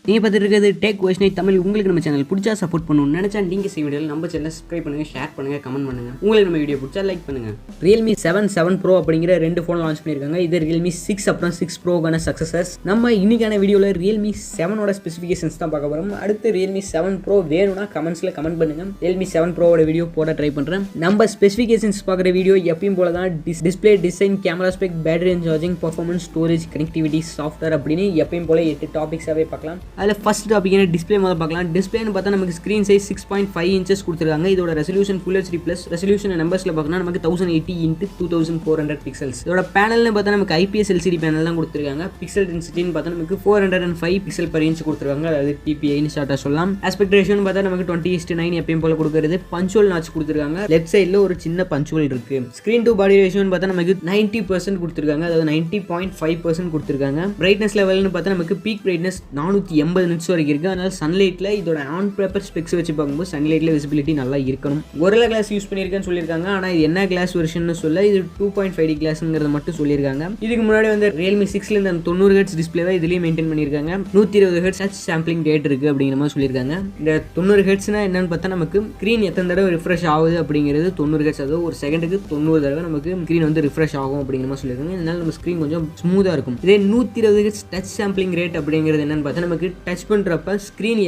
நீங்கள் பார்த்துட்டு இருக்கிறது டேக் கொஸ்டினை தமிழ். உங்களுக்கு நம்ம சேனல் பிடிச்சா சப்போர்ட் பண்ணணும்னு நினச்சா நீங்கள் வீடியோ நம்ம சேனலை சப்ஸ்கிரைப் பண்ணுங்கள், ஷேர் பண்ணுங்கள், கமெண்ட் பண்ணுங்கள். உங்களுக்கு நம்ம வீடியோ பிடிச்சா லைக் பண்ணுங்கள். Realme 7 Pro அப்படிங்கிற ரெண்டு ஃபோன் லான்ச் பண்ணியிருக்காங்க. இது Realme 6 அப்புறம் 6 Proக்கான சக்ஸஸர்ஸ். நம்ம இன்னைக்கான வீடியோவில் Realme 7ஓட ஸ்பெசிஃபிகேஷன்ஸ் தான் பார்க்க போகிறோம். அடுத்து Realme 7 Pro வேணும்னா கமெண்ட்ஸில் கமெண்ட் பண்ணுங்கள். Realme 7 Proவோட வீடியோ போட ட்ரை பண்ணுறேன். நம்ம ஸ்பெசிஃபிகேஷன்ஸ் பார்க்குற வீடியோ எப்பயும் போல தான் display, design, camera spec, battery and charging, performance, storage, connectivity, software அப்படின்னு எப்பயும் போல 8 டாபிக்ஸாகவே பார்க்கலாம். அதில் ஃபர்ஸ்ட் டாபிக் டிஸ்பிளே முதல்ல பார்க்கலாம். டிஸ்பிளேன்னு பார்த்தா நமக்கு ஸ்க்ரீன் சைஸ் 6.5 inches கொடுத்துருக்காங்க. இதோட resolution Full HD Plus. Resolution நம்பர்ஸில் பார்க்கணும் நமக்கு 1080 x 2400 பிக்சல்ஸ். இதோட பேனல்னு பார்த்தா நமக்கு IPS LCD பேனல் தான் கொடுத்துருக்காங்க. பிக்சல் டென்சிட்டின்னு பார்த்தா நமக்கு 405 பிக்சல் per inch கொடுத்துருக்காங்க. அதாவது PPIன்னு ஷார்ட்டாக சொல்லலாம். ஆஸ்பெக்ட் ரேஷியோன்னு பார்த்தா நமக்கு 20:9 எப்பயும் போல கொடுக்குறது. பஞ்சுவல் நாட்ச் கொடுத்துருக்காங்க. லெஃப்ட் சைடில் ஒரு சின்ன பஞ்சுவல் இருக்கு. ஸ்க்ரீன் டு பாடி ரேஷியோன்னு பார்த்தா நமக்கு 90% கொடுத்துருக்காங்க. அதாவது 90.5% கொடுத்துருக்காங்க. பிரைட்னஸ் லெவல்னு பார்த்தா நமக்கு பீக் பிரைட்னஸ் 480 nits வரைக்கும் இருக்கு. அதனால சன்லைட்ல இதோட ஆன் பேப்பர் ஸ்பெக்ஸ் வச்சு பார்க்கும்போது சன்லைட்ல விசிபிலிட்டி நல்லா இருக்கணும். Gorilla கிளாஸ் யூஸ் பண்ணியிருக்கேன்னு சொல்லியிருக்காங்க. ஆனால் இது என்ன கிளாஸ் வெர்ஷன் சொல்ல, இது 2.5D கிளாஸ்ங்கிறத மட்டும் சொல்லியிருக்காங்க. இதுக்கு முன்னாடி வந்து Realme 6ல இந்த 90 Hz டிஸ்பிளேவை இதுலேயும் மெயின்டைன் பண்ணியிருக்காங்க. 120 Hz டச் சாம்பிளிங் ரேட் இருக்கு அப்படிங்கிற மாதிரி சொல்லியிருக்காங்க. இந்த 90 Hzனா என்னன்னு பார்த்தா நமக்கு ஸ்க்ரீன் எத்தனை தடவை ரிஃப்ரெஷ் ஆகுது அப்படிங்கிறது 90 Hz. அதாவது ஒரு செகண்டுக்கு 90 தடவை நமக்கு ஸ்க்ரீன் வந்து ரிஃப்ரெஷ் ஆகும் அப்படிங்கிற மாதிரி சொல்லியிருக்காங்க. இதனால நம்ம ஸ்க்ரீன் கொஞ்சம் ஸ்மூத்தாக இருக்கும். இதே 120 Hz டச் சாம்பிளிங் ரேட் அப்படிங்கிறது என்னன்னு பார்த்தா நமக்கு டச் பண்ணுறப்ப ஸ்க்ரீன்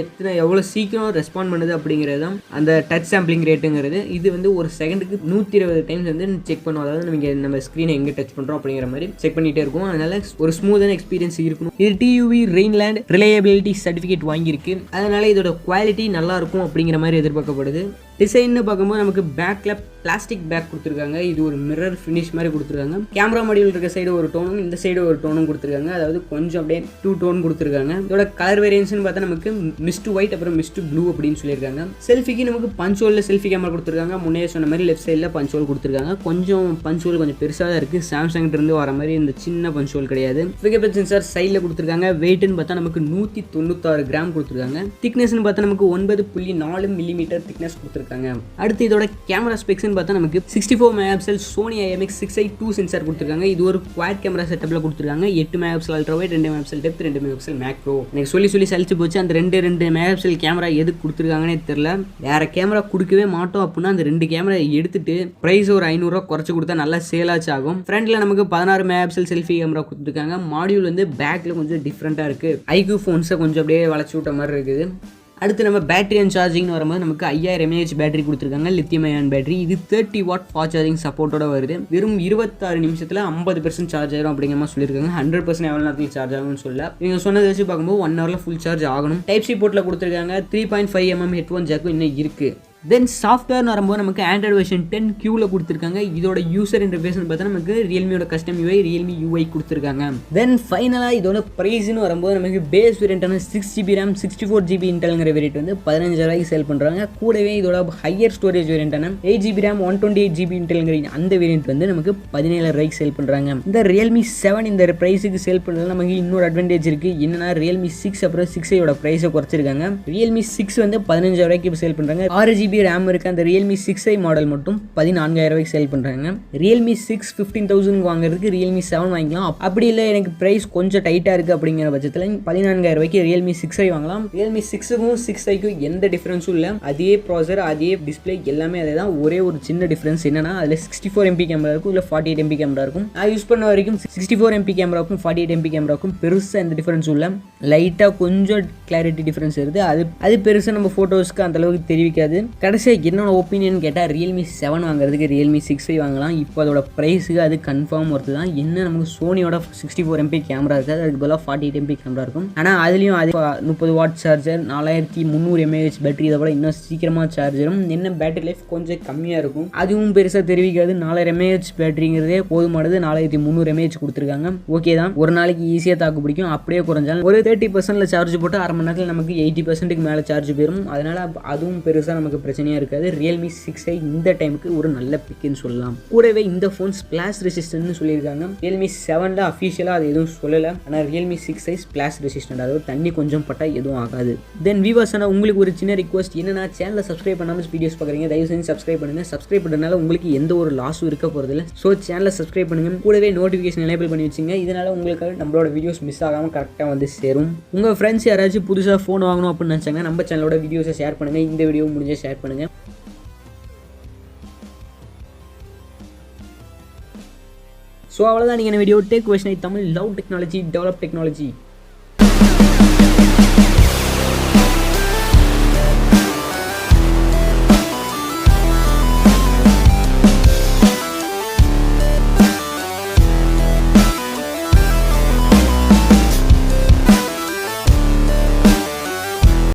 எவ்வளோ சீக்கிரம் ரெஸ்பாண்ட் பண்ணுது அப்படிங்கிறது தான் அந்த டச் சாம்பிளிங் ரேட்டுங்கிறது. இது வந்து ஒரு செகண்டுக்கு 120 டைம்ஸ் வந்து செக் பண்ணுவோம். அதாவது நம்ம ஸ்க்ரீனை எங்கே டச் பண்ணுறோம் அப்படிங்கிற மாதிரி செக் பண்ணிகிட்டே இருக்கும். அதனால ஒரு ஸ்மூத்தான எக்ஸ்பீரியன்ஸ் இருக்கணும். இது TUV ரெயின்லேண்ட் ரிலையபிலிட்டி சர்டிஃபிகேட் வாங்கியிருக்கு. அதனால இதோட குவாலிட்டி நல்லா இருக்கும் அப்படிங்கிற மாதிரி எதிர்பார்க்கப்படுது. டிசைன்னு பார்க்கும்போது நமக்கு பேக்கில் பிளாஸ்டிக் பேக் கொடுத்துருக்காங்க. இது ஒரு மிரர் ஃபினிஷ் மாதிரி கொடுத்துருக்காங்க. கேமரா மாடியூல் இருக்க சைடு ஒரு டோனும் இந்த சைடு ஒரு டோனும் கொடுத்துருக்காங்க. அதாவது கொஞ்சம் அப்படியே 2 டோன் கொடுத்துருக்காங்க. இதோட கலர் வேரியன்ஸ்னு பார்த்தா நமக்கு மிஸ்ட் ஒயிட் அப்புறம் மிஸ்ட் ப்ளூ அப்படின்னு சொல்லியிருக்காங்க. செல்ஃபிக்கு நமக்கு பஞ்சுவலில் செல்ஃபி கேமரா கொடுத்துருக்காங்க. முன்னே சொன்ன மாதிரி லெஃப்ட் சைடில் பஞ்சுவல் கொடுத்துருக்காங்க. கொஞ்சம் பஞ்சுவல் கொஞ்சம் பெருசாக தான் இருக்குது. சாம்சங்கிட்ட இருந்து வர மாதிரி இந்த சின்ன பஞ்சுவல் கிடையாது. ஃபிங்கர் சென்சார் சைடில் கொடுத்துருக்காங்க. வெயிட்னு பார்த்தா நமக்கு 196 கிராம் கொடுத்துருக்காங்க. திக்னஸ்னு பார்த்தா நமக்கு 9.4 மில்லிமீட்டர் திக்னஸ் கொடுத்துருக்காங்க. அடுத்து இதோட கேமரா ஸ்பெக்ஸ்னு பார்த்தா நமக்கு 64 மெகாபிக்சல் Sony IMX6i2 சென்சார் கொடுத்துருக்காங்க. இது ஒரு குவாட் கேமரா செட்டப்ல கொடுத்துருக்காங்க. 8 megapixel ultra wide, 2 megapixel depth, 2 megapixel macro. எனக்கு சொல்லி சலிச்சு போச்சு. அந்த 2 மெகாபிக்சல் கேமரா எதுக்கு கொடுத்துருக்காங்கன்னே தெரியல. வேற கேமரா கொடுக்கவே மாட்டோம் அப்படின்னா அந்த 2 கேமரா எடுத்துட்டு பிரைஸ் ஒரு 500 ரூபா குறைச்சு கொடுத்தா நல்லா சேலாச்சு ஆகும். ஃப்ரண்ட்ல நமக்கு 16 மெகாபிக்சல் செல்ஃபி கேமரா கொடுத்துருக்காங்க. மாடியூல் வந்து பேக்ல கொஞ்சம் டிஃப்ரெண்டா இருக்கு. IQ ஃபோன்ஸை கொஞ்சம் அப்படியே வளைச்சு விட்ட மாதிரி இருக்குது. அடுத்து நம்ம பேட்டரி அண்ட் சார்ஜிங்னு வரும்போது நமக்கு 5000 mAh பேட்டரி கொடுத்துருக்காங்க. Lithium ion battery. இது 30 வாட் ஃபாஸ்ட் சார்ஜிங் சப்போர்ட்டோட வருது. வெறும் 26 நிமிஷத்தில் 50% சார்ஜ் ஆயிரும் அப்படிங்கிற மாதிரி சொல்லியிருக்காங்க. 100% எவ்வளோ நேரத்துக்கு சார்ஜ் ஆகும்னு சொல்ல இவங்க சொன்னதை வச்சு பார்க்கும்போது 1 ஹவரில் ஃபுல் சார்ஜ் ஆகணும். டைப்-C போர்ட்டில் கொடுத்துருக்காங்க. 3.5 mm ஹெட்ஃபோன் ஜாக்கும் இன்னும் இருக்கு. தென் சாஃப்ட்வேர்னு வரும்போது நமக்கு ஆண்ட்ராய்டு வெர்ஷன் 10 Qல கொடுத்துருக்காங்க. இதோட யூசர் இன்டர்ஃபேஸ்னு பார்த்தா நமக்கு ரியல்மியோட கஸ்டம் UI Realme UI கொடுத்துருக்காங்க. தென் ஃபைனலாக இதோட ப்ரைஸ்னு வரும்போது நமக்கு பேஸ் வேரியண்டான 6GB RAM 64GB இன்டெல்ங்கிற வேரியண்ட் வந்து 15,000 ரூபாய்க்கு சேல் பண்ணுறாங்க. கூடவே இதோட ஹையர் ஸ்டோரேஜ் வேரியண்டான 8GB RAM 128GB இன்டெல்ங்கிற அந்த வேரியண்ட் வந்து நமக்கு 17,000 ரூபாய்க்கு சேல் பண்ணுறாங்க. இந்த Realme 7 இந்த ப்ரைஸுக்கு சேல் பண்ணுறது நமக்கு இன்னொரு அட்வான்டேஜ் இருக்குது. என்னன்னா Realme 6 அப்புறம் 6ஐயோட ப்ரைஸை குறைச்சிருக்காங்க. Realme 6 வந்து 15,000 ரூபாய்க்கு சேல் பண்ணுறாங்க. 6GB RAM இருக்கு. அந்த Realme 6i மாடல் மட்டும் 14,000 ரூபாய்க்கு சேல் பண்றாங்க. Realme 6 15,000 வாங்குறதுக்கு Realme 7 வாங்கிக்கலாம். அப்படி இல்லை எனக்கு பிரைஸ் கொஞ்சம் டைட்டா இருக்கு அப்படிங்கிற பட்சத்தில் 14,000 ரூபாய்க்கு Realme 6i வாங்கலாம். Realme 6க்கும் 6iக்கும் எந்த டிஃபரன்ஸும் இல்லை. அதே ப்ராசர், அதே டிஸ்பிளே, எல்லாமே அதே தான். ஒரே ஒரு சின்ன டிஃபரன்ஸ் என்னன்னா அதில் 64 MP கேமரா இருக்கும், இல்லை 48 MP கேமரா இருக்கும். நான் யூஸ் பண்ண வரைக்கும் 64 MP கேமராவுக்கும் 48 MP கேமராவுக்கும் பெருசாக எந்த டிஃபரன்ஸும் இல்லை. லைட்டாக கொஞ்சம் கிளாரிட்டி டிஃபரன்ஸ் இருக்குது. அது பெருசாக நம்ம ஃபோட்டோஸ்க்கு அந்த அளவுக்கு தெரிவிக்காது. கடைசியாக என்னோட ஒப்பீனியன் கேட்டால் Realme 7 வாங்குறதுக்கு Realme 6i வாங்கலாம். இப்போ அதோட ப்ரைஸுக்கு அது கன்ஃபார்ம் ஒர்த்து தான். என்ன நமக்கு சோனியோட 64 MP கேமரா இருக்குது, அதுக்கு பதிலாக 48 MP கேமரா இருக்கும். ஆனால் அதுலேயும் அது 30 வாட் சார்ஜர், 4300 mAh பேட்டரி. இதை விட இன்னும் சீக்கிரமாக சார்ஜரும். என்ன பேட்டரி லைஃப் கொஞ்சம் கம்மியாக இருக்கும். அதுவும் பெருசாக தெரிவிக்காது. 4000 mAh பேட்டரிங்கிறதே போதுமானது. 4300 mAh கொடுத்துருக்காங்க. ஓகே தான், ஒரு நாளைக்கு ஈஸியாக தாக்கு பிடிக்கும். அப்படியே குறைஞ்சாலும் ஒரு 30% சார்ஜ் போட்டு அரை மணி நேரத்தில் நமக்கு 80%க்கு மேலே சார்ஜ் போயிடும். அதனால் அதுவும் பெருசாக நமக்கு பிரச்சனை பிரச்சனையாக இருக்காது. Realme 6i இந்த டைமுக்கு ஒரு நல்ல பிக்குன்னு சொல்லலாம். கூடவே இந்த ஃபோன் ஸ்பிளாஷ் ரெசிஸ்டன்ட்னு சொல்லியிருக்காங்க. Realme 7ல் அஃபிஷியலாக அது எதுவும் சொல்லலை. ஆனால் Realme 6i ஸ்பிளாஷ் ரெசிஸ்டன்ட், அதாவது தண்ணி கொஞ்சம் பட்டா எதுவும் ஆகாது. தென் வியூவர்ஸ், ஆனால் உங்களுக்கு ஒரு சின்ன ரிக்வஸ்ட் என்னன்னா, சேனலை சப்ஸ்கிரைப் பண்ணாமல் வீடியோஸ் பார்க்குறீங்க, தயவு செஞ்சு சப்ஸ்கிரைப் பண்ணுங்கள். சப்ஸ்கிரைப் பண்ணுறதுனால உங்களுக்கு எந்த ஒரு லாஸும் இருக்க போகிறதில்ல. ஸோ சேனலை சப்ஸ்கிரைப் பண்ணுங்கள். கூடவே நோட்டிஃபிகேஷன் எனேபிள் பண்ணி வச்சுங்க. இதனால் உங்களுக்கு நம்மளோட வீடியோஸ் மிஸ் ஆகாமல் கரெக்டாக வந்து சேரும். உங்கள் ஃப்ரெண்ட்ஸ் யாராச்சும் புதுசாக ஃபோன் வாங்கணும் அப்படின்னு நினச்சாங்கன்னா நம்ம சேனலோட வீடியோஸை ஷேர் பண்ணுங்கள். இந்த வீடியோ முடிஞ்சால் ஷேர் பண்ணுங்கள். ஸோ அவ்வளோதான் நீங்கள் video. Take question Tamil, love technology, develop technology.